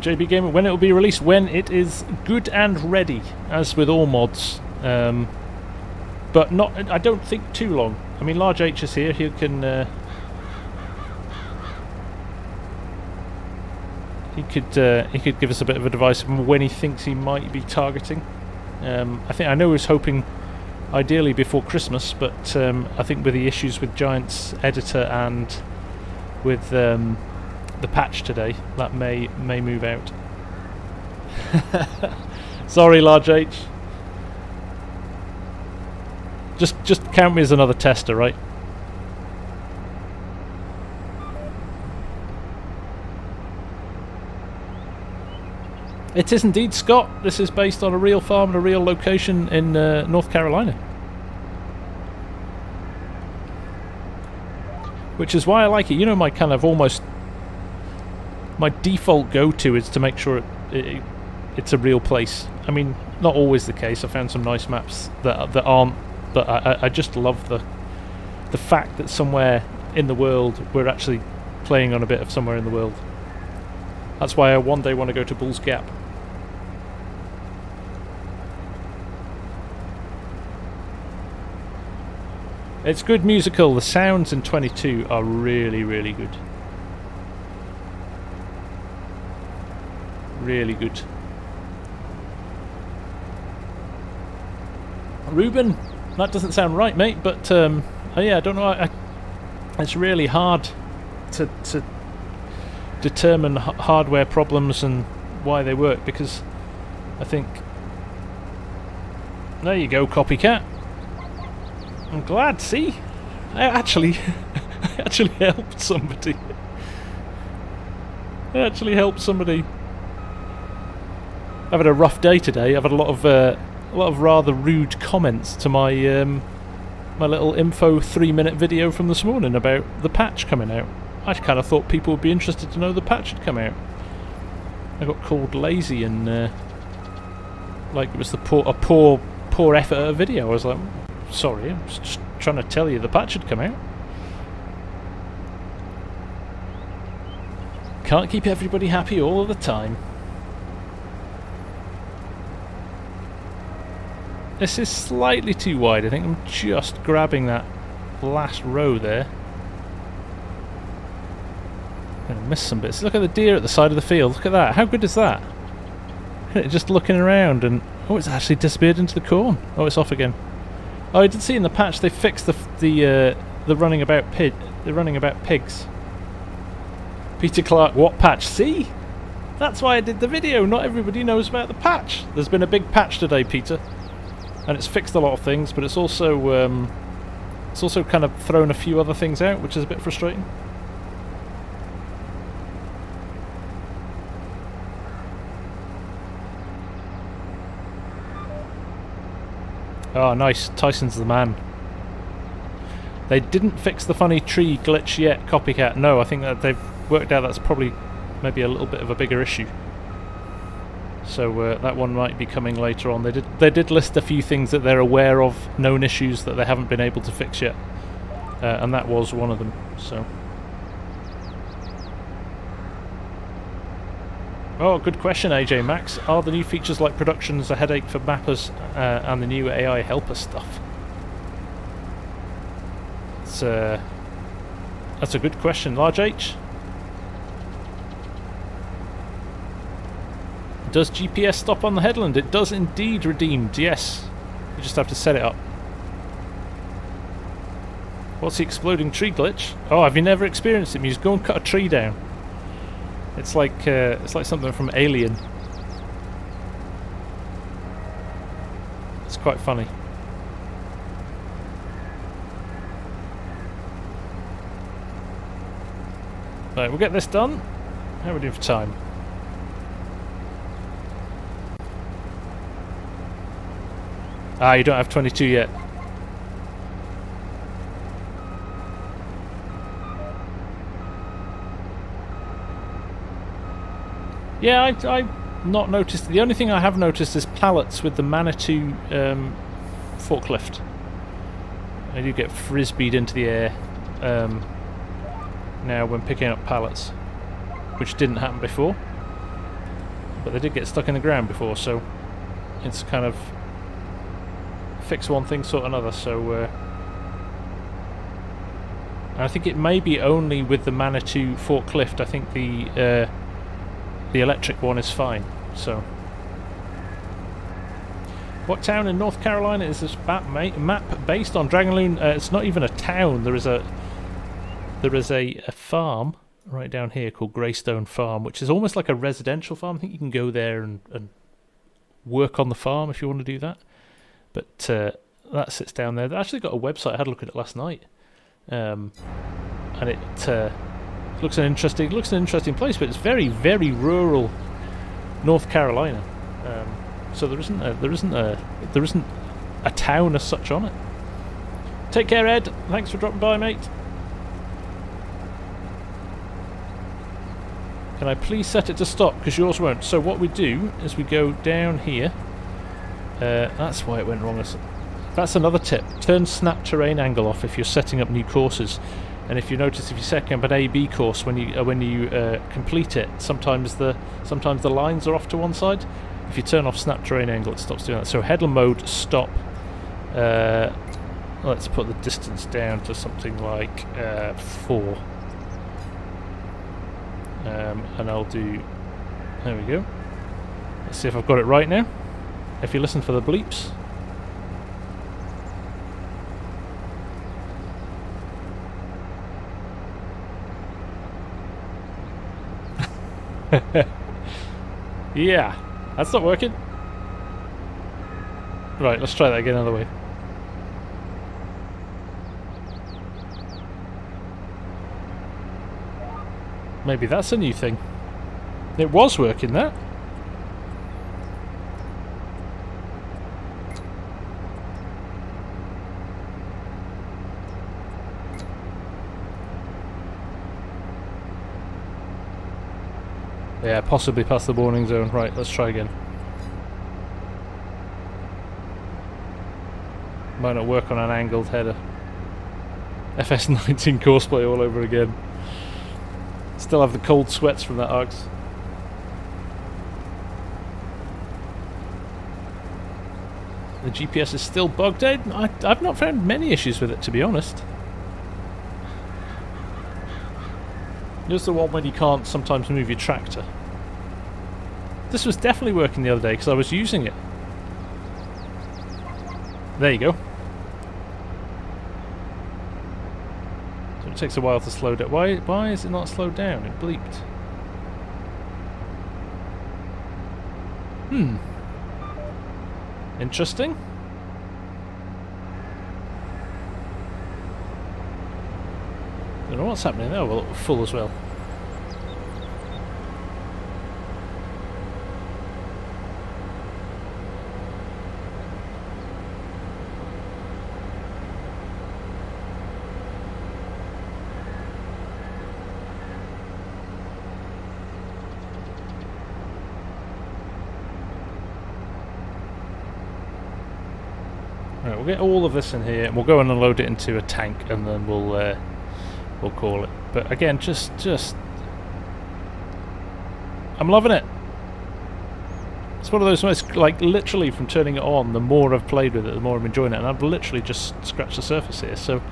JB Gamer, when it will be released? When it is good and ready, as with all mods. But not, I don't think too long. I mean, Large H is here. He can he could give us a bit of advice on when he thinks he might be targeting. I know he was hoping ideally before Christmas, but I think with the issues with Giant's editor and with the patch today, that may move out. Sorry, Large H. Just count me as another tester, right? It is indeed, Scott. This is based on a real farm and a real location in North Carolina. Which is why I like it. You know, my kind of almost... my default go-to is to make sure it's a real place. I mean, not always the case. I found some nice maps that aren't, but I just love the fact that somewhere in the world we're actually playing on a bit of somewhere in the world. That's why I one day want to go to Bull's Gap. It's good musical. The sounds in 22 are really, really good. Really good. Ruben, that doesn't sound right, mate, but yeah, I don't know. It's really hard to determine hardware problems and why they work, because I think... There you go, copycat. I'm glad, see? I actually helped somebody. I actually helped somebody. I've had a rough day today. I've had a lot of rather rude comments to my my little info 3-minute video from this morning about the patch coming out. I kind of thought people would be interested to know the patch had come out. I got called lazy and like it was a poor effort at a video. I was like, sorry, I was just trying to tell you the patch had come out. Can't keep everybody happy all of the time. This is slightly too wide. I think I'm just grabbing that last row there. I'm going to miss some bits. Look at the deer at the side of the field. Look at that. How good is that? Just looking around and... oh, it's actually disappeared into the corn. Oh, it's off again. Oh, I did see in the patch they fixed the running about pigs. Peter Clark, what patch? See? That's why I did the video. Not everybody knows about the patch. There's been a big patch today, Peter. And it's fixed a lot of things, but it's also kind of thrown a few other things out, which is a bit frustrating. Oh, nice. Tyson's the man. They didn't fix the funny tree glitch yet, Copycat. No, I think that they've worked out that's probably maybe a little bit of a bigger issue. So that one might be coming later on. They did list a few things that they're aware of, known issues that they haven't been able to fix yet, and that was one of them. So, oh, good question, AJ Max. Are the new features like productions a headache for mappers and the new AI helper stuff? That's a good question, Large H. Does GPS stop on the headland? It does indeed, Redeemed, yes. You just have to set it up. What's the exploding tree glitch? Oh, have you never experienced it? You just go and cut a tree down. It's like something from Alien. It's quite funny. Right, we'll get this done. How are we doing for time? Ah, you don't have 22 yet. Yeah, I've not noticed. The only thing I have noticed is pallets with the Manitou forklift. I do get frisbeed into the air now when picking up pallets, which didn't happen before. But they did get stuck in the ground before, so it's kind of fix one thing, sort another. So I think it may be only with the Manitou forklift. I think the the electric one is fine. So, what town in North Carolina is this map based on? Dragonloon. It's not even a town. There is a farm right down here called Greystone Farm, which is almost like a residential farm. I think you can go there and work on the farm if you want to do that. But that sits down there. They actually got a website. I had a look at it last night, and it looks an interesting place. But it's very, very rural North Carolina. So there isn't a town as such on it. Take care, Ed. Thanks for dropping by, mate. Can I please set it to stop, because yours won't? So what we do is we go down here. That's why it went wrong. That's another tip. Turn snap terrain angle off if you're setting up new courses. And if you notice, if you're setting up an A/B course, when you complete it, sometimes the lines are off to one side. If you turn off snap terrain angle, it stops doing that. So headland mode, stop. Let's put the distance down to something like 4. And I'll do... There we go. Let's see if I've got it right now. If you listen for the bleeps. Yeah, that's not working. Right, let's try that again another way. Maybe that's a new thing. It was working, that. Yeah, possibly past the warning zone. Right, let's try again. Might not work on an angled header. FS19 courseplay all over again. Still have the cold sweats from that Args. The GPS is still bugged out. I've not found many issues with it, to be honest. There's the one when you can't sometimes move your tractor. This was definitely working the other day because I was using it. There you go. So it takes a while to slow down. Why is it not slowed down? It bleeped. Interesting. Don't know what's happening there. Well, full as well. Right, we'll get all of this in here, and we'll go and unload it into a tank, and then we'll call it. But again, just I'm loving it. It's one of those most, like, literally from turning it on, the more I've played with it, the more I'm enjoying it, and I've literally just scratched the surface here. So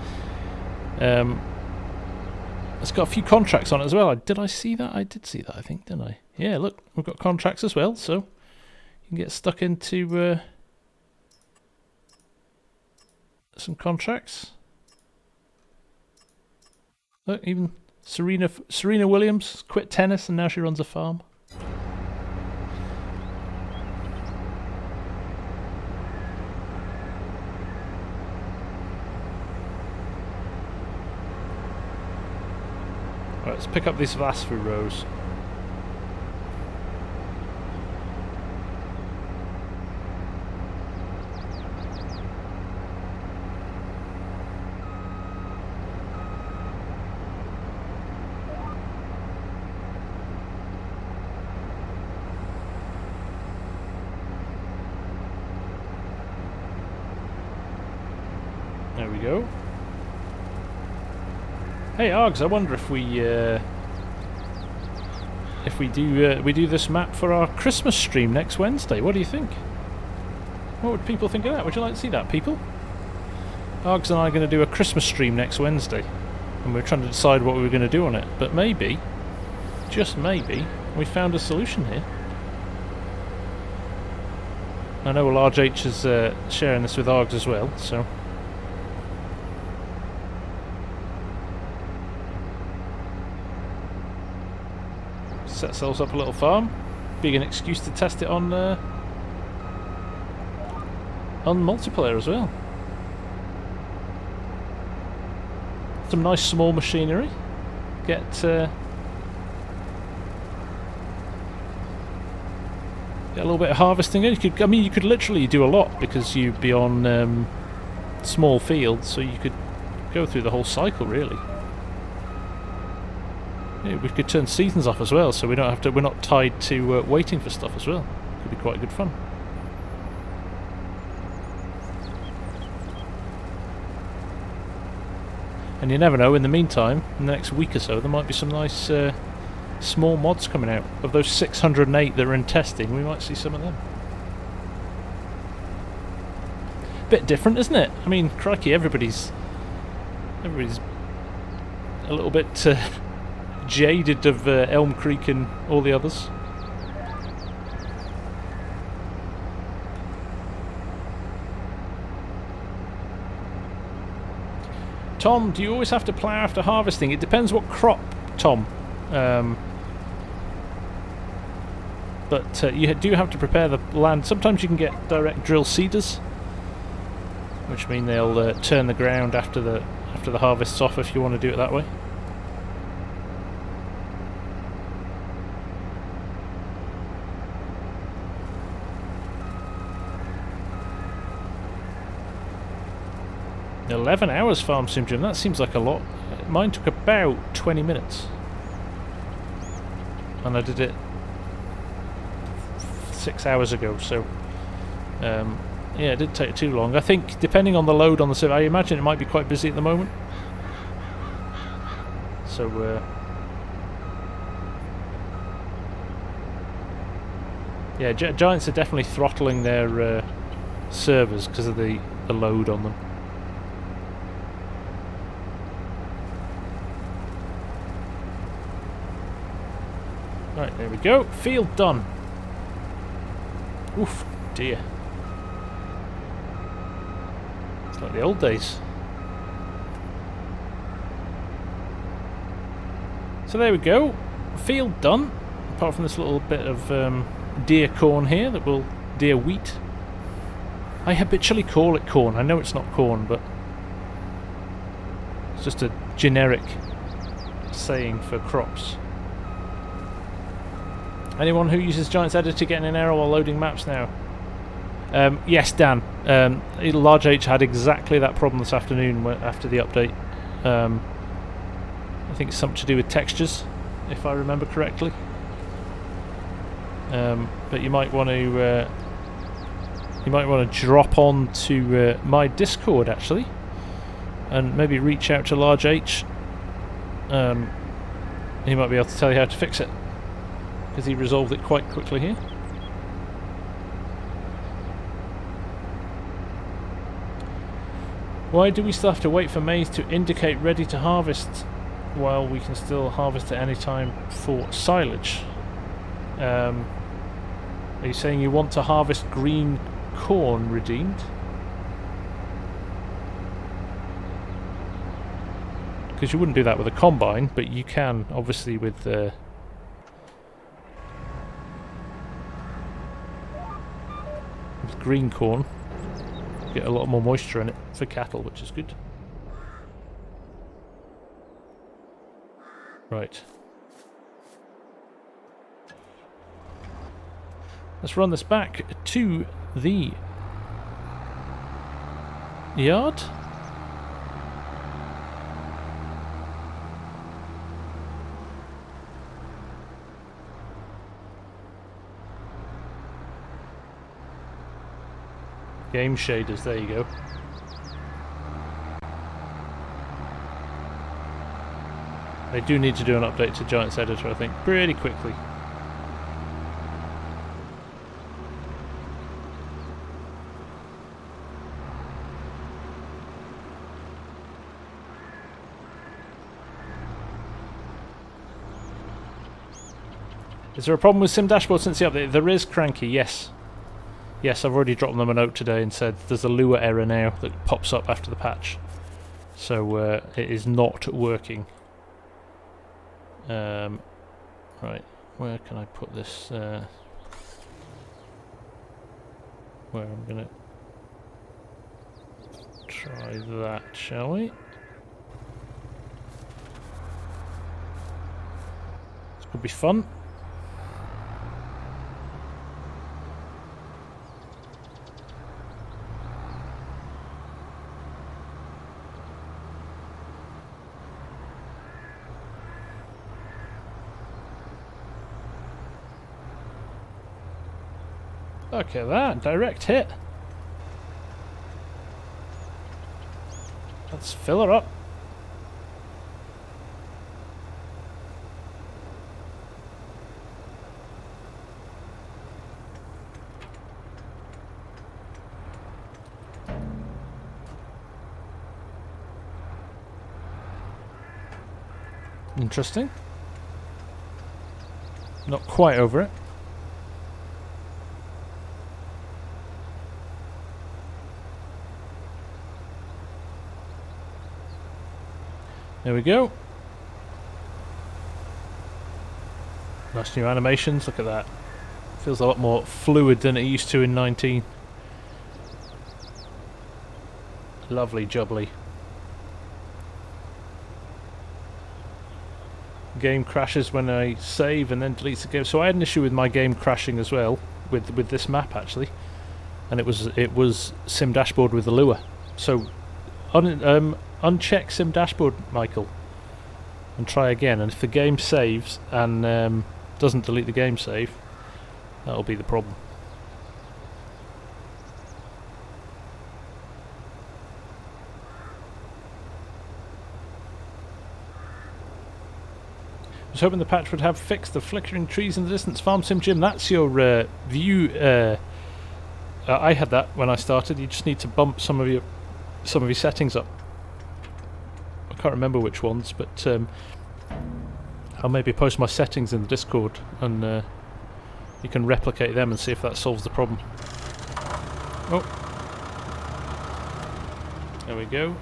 it's got a few contracts on it as well. Did I see that? I did see that, I think, didn't I? Yeah, look, we've got contracts as well, so you can get stuck into some contracts. Look, even Serena Williams quit tennis and now she runs a farm. Right, let's pick up these Vasfu rows. There we go. Hey Args, I wonder if we do this map for our Christmas stream next Wednesday. What do you think? What would people think of that? Would you like to see that, people? Args and I are going to do a Christmas stream next Wednesday, and we're trying to decide what we were going to do on it. But maybe, just maybe, We found a solution here. I know Large H is sharing this with ARGs as well, so... Set ourselves up a little farm. Being an excuse to test it on multiplayer as well. Some nice small machinery. Get a little bit of harvesting in. You could literally do a lot because you'd be on small fields, so you could go through the whole cycle really. Yeah, we could turn seasons off as well, so we don't have to. We're not tied to waiting for stuff as well. Could be quite good fun. And you never know. In the meantime, in the next week or so, there might be some nice small mods coming out. Of those 608 that are in testing, we might see some of them. Bit different, isn't it? I mean, crikey, everybody's a little bit jaded of Elm Creek and all the others. Tom, do you always have to plough after harvesting? It depends what crop, Tom. But you do have to prepare the land. Sometimes you can get direct drill seeders, which mean they'll turn the ground after the harvest's off if you want to do it that way. $11 hours FarmSim Jim, that seems like a lot. Mine took about 20 minutes. And I did it 6 hours ago, so yeah, it didn't take too long. I think depending on the load on the server, I imagine it might be quite busy at the moment. So yeah, Giants are definitely throttling their servers because of the load on them. Right, there we go. Field done. Oof, dear. It's like the old days. So there we go. Field done. Apart from this little bit of deer corn here that will... deer wheat. I habitually call it corn. I know it's not corn, but... it's just a generic saying for crops. Anyone who uses Giants Editor getting an error while loading maps now? Yes, Dan. Large H had exactly that problem this afternoon after the update. I think it's something to do with textures, if I remember correctly. But you might want to drop on to my Discord actually, and maybe reach out to Large H. He might be able to tell you how to fix it, because he resolved it quite quickly here. Why do we still have to wait for maize to indicate ready to harvest while we can still harvest at any time for silage? Are you saying you want to harvest green corn, Redeemed? Because you wouldn't do that with a combine, but you can obviously with green corn. Get a lot more moisture in it for cattle, which is good. Right. Let's run this back to the yard. Game shaders, there you go. They do need to do an update to Giants Editor, I think, pretty quickly. Is there a problem with Sim Dashboard since the update? There is, Cranky, yes. Yes, I've already dropped them a note today and said there's a Lua error now that pops up after the patch. So it is not working. Right, where can I put this? Where I'm going to try that, shall we? This could be fun. Look at that, direct hit. Let's fill her up. Interesting. Not quite over it. There we go. Nice new animations, look at that. Feels a lot more fluid than it used to in 19. Lovely jubbly. Game crashes when I save and then deletes the game. So I had an issue with my game crashing as well, with this map actually. And it was Sim Dashboard with the Lua. So uncheck Sim Dashboard, Michael, and try again. And if the game saves and doesn't delete the game save, that'll be the problem. I was hoping the patch would have fixed the flickering trees in the distance. FarmSim Jim, that's your view. I had that when I started. You just need to bump some of your settings up. I can't remember which ones, but I'll maybe post my settings in the Discord, and you can replicate them and see if that solves the problem. Oh, there we go.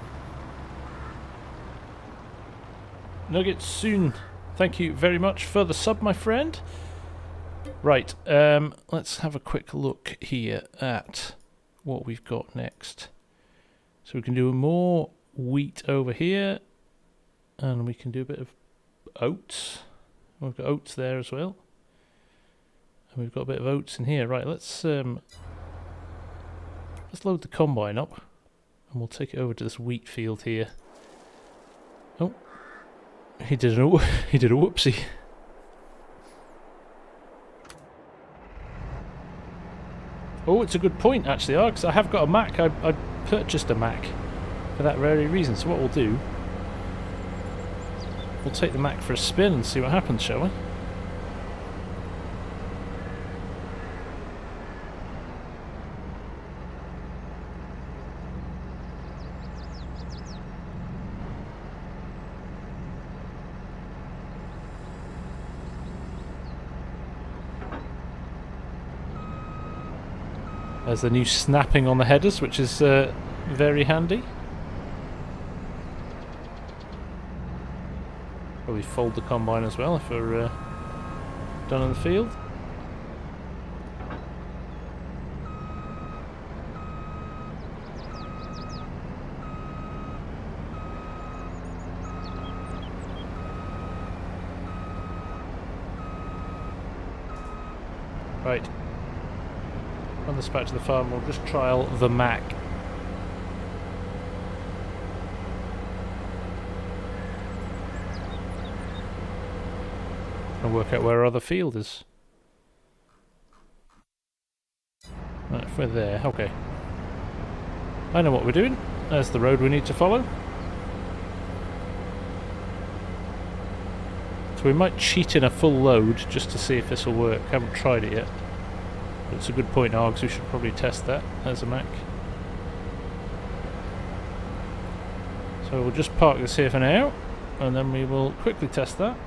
Nuggets soon. Thank you very much for the sub, my friend. Right, let's have a quick look here at what we've got next. So we can do more wheat over here, and we can do a bit of oats. We've got oats there as well, and we've got a bit of oats in here. Right, let's load the combine up, and we'll take it over to this wheat field here. Oh, he did a whoopsie. Oh, it's a good point actually, because I have got a Mac. I purchased a Mac for that very reason. So what we'll do, we'll take the Mac for a spin and see what happens, shall we? There's the new snapping on the headers, which is very handy. Probably fold the combine as well if we're done in the field. Right. On this back to the farm, we'll just trial the Mac. And work out where our other field is. Right, if we're there, okay. I know what we're doing. There's the road we need to follow. So we might cheat in a full load just to see if this will work. Haven't tried it yet. It's a good point, Args. We should probably test that as a Mac. So we'll just park this here for now, and then we will quickly test that.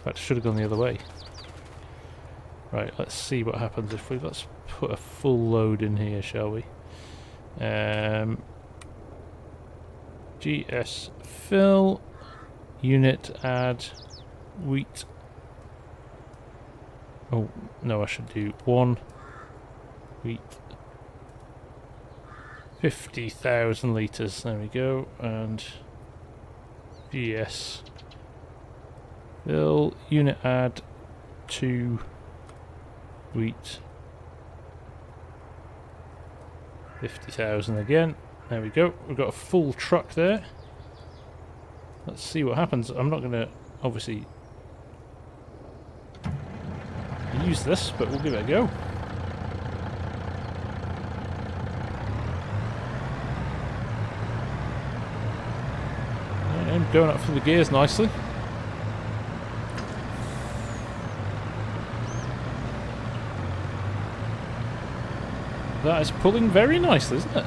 In fact, I should have gone the other way. Right, let's see what happens if we... Let's put a full load in here, shall we? GS fill, unit add, wheat. Oh, no, I should do 1 wheat. 50,000 litres, there we go, and GS fill, unit add, 2 wheat. 50,000 again. There we go. We've got a full truck there. Let's see what happens. I'm not going to obviously use this, but we'll give it a go. I'm going up through the gears nicely. That is pulling very nicely, isn't it?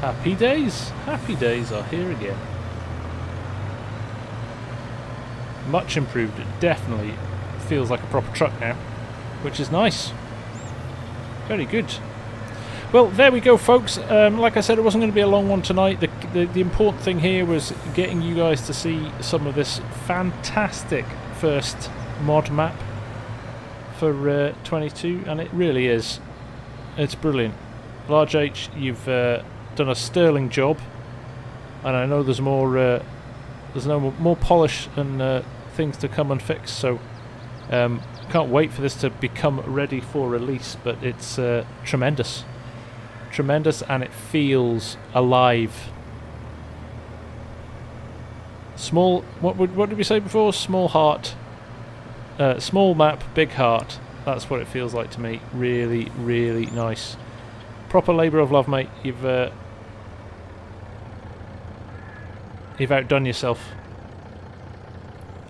Happy days! Happy days are here again. Much improved. It definitely feels like a proper truck now, which is nice. Very good. Well, there we go, folks. Like I said, it wasn't going to be a long one tonight. The important thing here was getting you guys to see some of this fantastic first mod map for 22, and it really is. It's brilliant. Large H, you've done a sterling job, and I know there's more polish and things to come and fix, so can't wait for this to become ready for release. But it's tremendous, and it feels alive. Small, what did we say before? Small heart, small map, big heart. That's what it feels like to me. Really, really nice. Proper labour of love, mate. You've outdone yourself.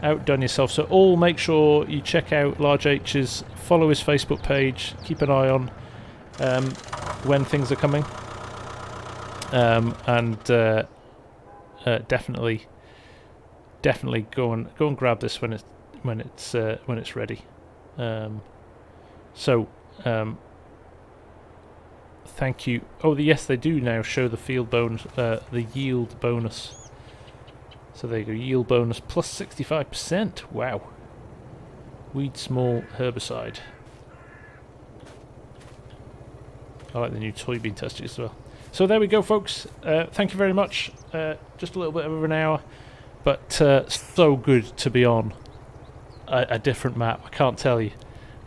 So all make sure you check out Large H's, follow his Facebook page, keep an eye on when things are coming, and definitely go and grab this when it's ready. Thank you. Oh, yes, they do now show the field bonus, the yield bonus. So there you go, yield bonus plus 65%. Wow. Weed small herbicide. I like the new soybean test as well. So there we go, folks. Thank you very much. Just a little bit over an hour, but so good to be on a different map. I can't tell you.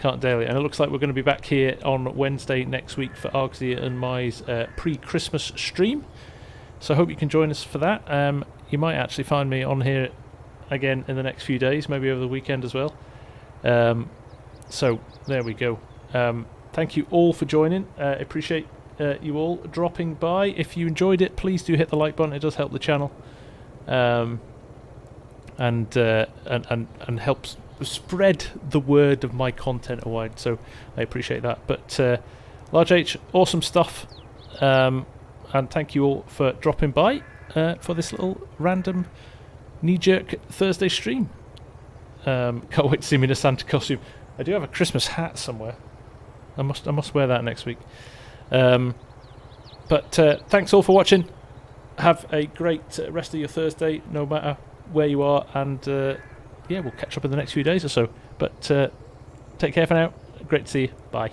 And it looks like we're going to be back here on Wednesday next week for Argzia and Mai's pre-Christmas stream. So I hope you can join us for that. You might actually find me on here again in the next few days, maybe over the weekend as well. So there we go. Thank you all for joining. Appreciate you all dropping by. If you enjoyed it, please do hit the like button. It does help the channel, and helps spread the word of my content wide. So I appreciate that. But Large H, awesome stuff. And thank you all for dropping by for this little random knee-jerk Thursday stream. Can't wait to see me in a Santa costume. I do have a Christmas hat somewhere. I must wear that next week. But thanks all for watching. Have a great rest of your Thursday, no matter where you are. And yeah, we'll catch up in the next few days or so. But take care for now. Great to see you. Bye.